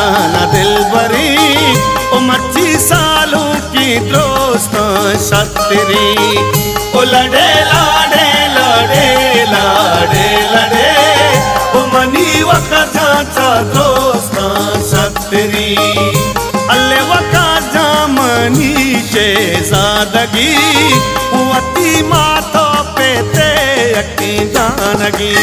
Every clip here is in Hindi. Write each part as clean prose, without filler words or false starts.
जाना दिल भरी ओ 25 सालों की दोस्त साथ तेरी ओ लड़े लाड़े लड़े लाड़े लड़े ओ मनी वका चाचा दोस्त साथ तेरी अल्ले वका जामनी शहजादगी वती मातो पेते अकी जानगी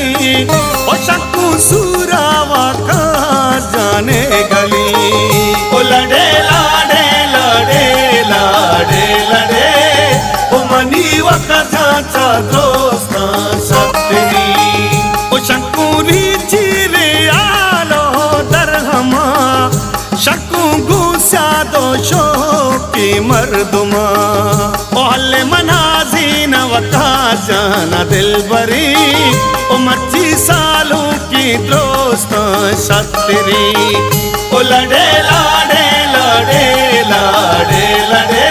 ओ शक्कू सूरावा का जाने गली ओ लड़े लाड़े लड़े लाड़े लड़े ओ मनी वका चाचा दोस्त सत्तरी ओ शक्कू रीचिरे आलो दरहमा शक्कू गुस्सा दोषो की मर्दुमा ओ हल्ले मनाजीन वका जाना दिल भरी ओ 25 सालों की दोस्त साथ तेरी ओ लड़े लाड़े लड़े लाड़े लड़े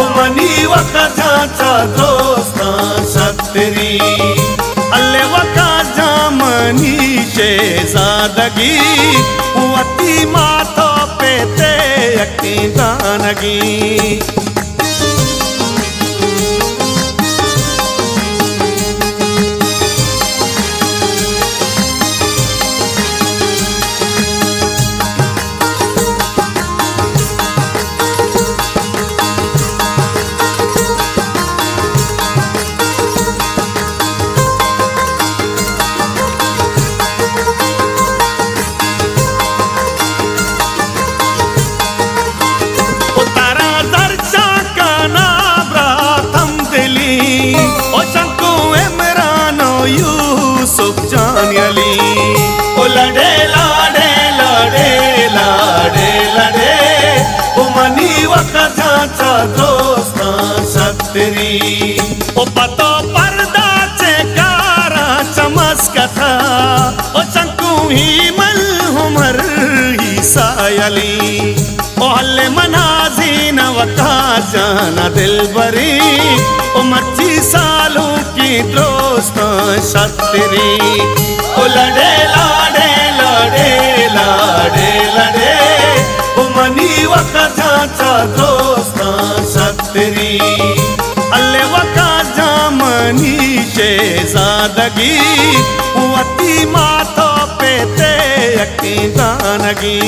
ओ मनी वका चाचा दोस्त साथ तेरी अल्ले वका जामनी शहजादगी वती मातो पेते अकी दानगी यूसुफ जान अली ओ लड़े लाड़े लड़े लाड़े लड़े ओ मनी वका चाचा दोस्त साथ तेरी ओ पतो पर्दा चेकारा चमस कथा ओ चंकू ही मल हुमर ही सायली ओ हल्ले मनाजीन वका जाना दिल भरी ओ 25 सालों की दोस्त साथ तेरी ओ लड़े लाड़े लड़े लाड़े लड़े ओ मनी वका चाचा दोस्त साथ तेरी अल्ले वका जामनी शहजादगी वती मातो पेते अकी दानगी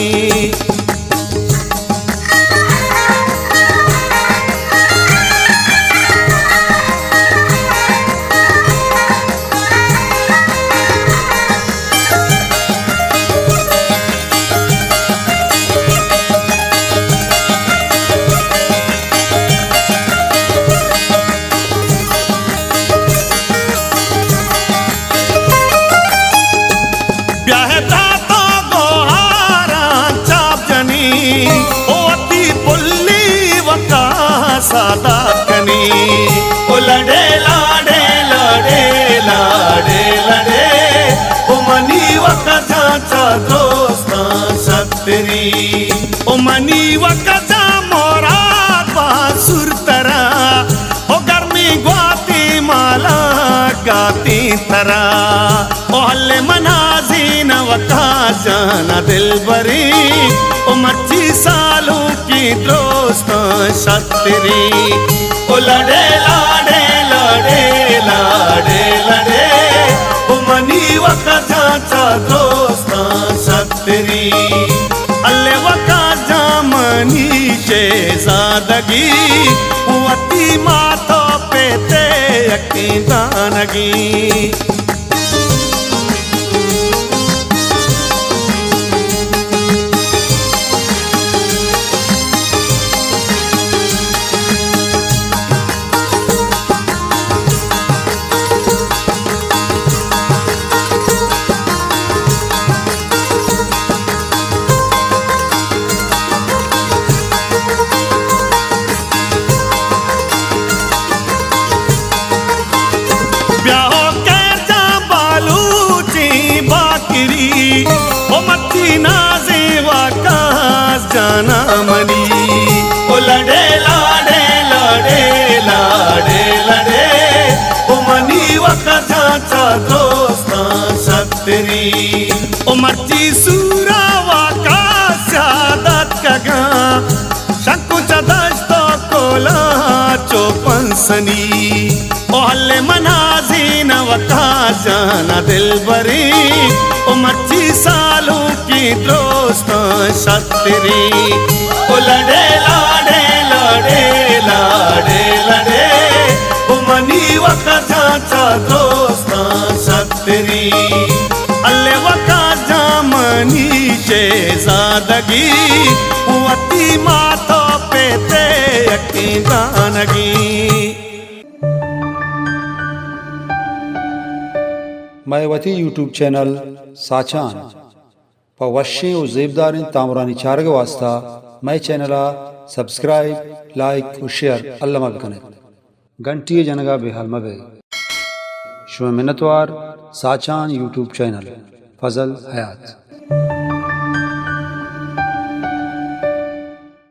सादा कनी ओ लड़े लाड़े लड़े लाड़े लड़े ओ मनी वका चाचा दोस्त साथ तेरी ओ मनी वका जा मोरा बासुर तरा ओ गर्मी ग्वाती माला गाती तरा ओ हल्ले मनाजीन वका जाना दिल भरी ओ 25 सालों की दोस्त साथ तेरी ओ लड़े लाड़े लड़े लाड़े लड़े ओ मनी वका चाचा दोस्त साथ तेरी अल्ले वका जामनी शहजादगी वती मातो पेते अकी दानगी ब्याहो कैसा बालूची बाकरी ओ मत्ती नाजे वाकास जाना मनी ओ लड़े लाड़े लाड़े लाड़े लड़े ओ मनी वका दोस्ता सत्तरी ओ मत्ती सूरा वाका सादत कगा शक्कु चदस्तो कोला चोपंसनी ओ हल्ले मनाजी नवका जाना दिल बरी ओ मच्छी सालों की दोस्त सत्तरी ओ लड़े लाड़े लाड़े लाड़े लड़े ओ मनी वका चाचा दोस्त सत्तरी अल्ले वका जामनी शेजादगी वती मातो पेते यकी दानगी मायावती यूट्यूब चैनल साचान पवश्य और जेबदार तामरानी चारग वास्ता मैं चैनल सब्सक्राइब लाइक और शेयर अल्लाह मबकने घंटी जनगा बेहाल मबे शुभ मिन्नतवार साचान यूट्यूब चैनल फजल हयात।